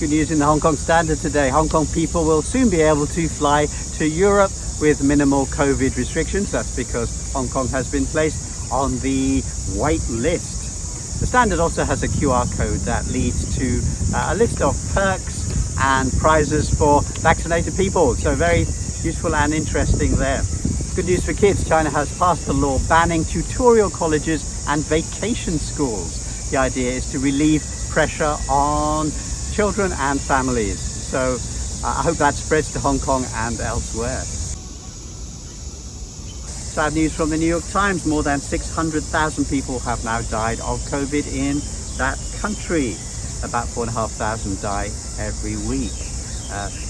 Good news in the Hong Kong Standard today. Hong Kong people will soon be able to fly to Europe with minimal COVID restrictions. That's because Hong Kong has been placed on the white list. The Standard also has a QR code that leads to a list of perks and prizes for vaccinated people. So very useful and interesting there. Good news for kids. China has passed a law banning tutorial colleges and vacation schools. The idea is to relieve pressure on children and families. So I hope that spreads to Hong Kong and elsewhere. Sad news from the New York Times. More than 600,000 people have now died of COVID in that country. About 4,500 die every week.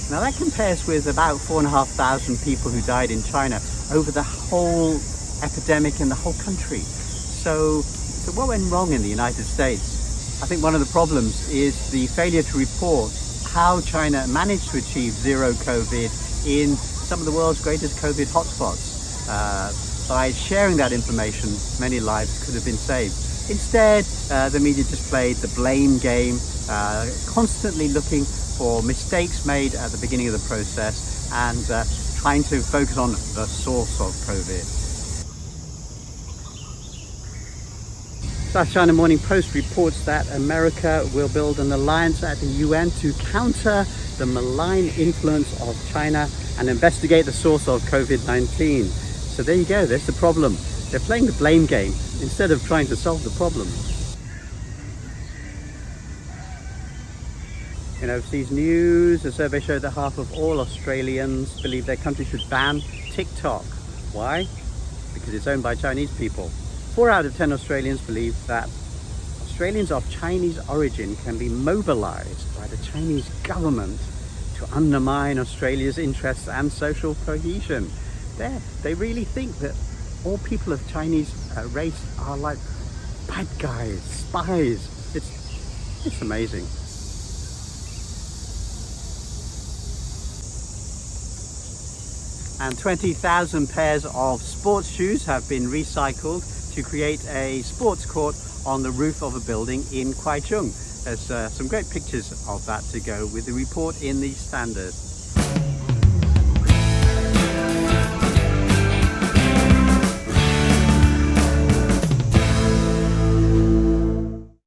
Now that compares with about 4,500 people who died in China over the whole epidemic in the whole country. So what went wrong in the United States? I think one of the problems is the failure to report how China managed to achieve zero COVID in some of the world's greatest COVID hotspots. By sharing that information, many lives could have been saved. Instead, the media just played the blame game, constantly looking for mistakes made at the beginning of the process and trying to focus on the source of COVID. South China Morning Post reports that America will build an alliance at the UN to counter the malign influence of China and investigate the source of COVID-19. So there you go, there's the problem. They're playing the blame game instead of trying to solve the problem. In overseas news, a survey showed that half of all Australians believe their country should ban TikTok. Why? Because it's owned by Chinese people. 4 out of 10 Australians believe that Australians of Chinese origin can be mobilized by the Chinese government to undermine Australia's interests and social cohesion. They really think that all people of Chinese race are like bad guys, spies. It's amazing. And 20,000 pairs of sports shoes have been recycled to create a sports court on the roof of a building in Kwai Chung. There's some great pictures of that to go with the report in the Standard.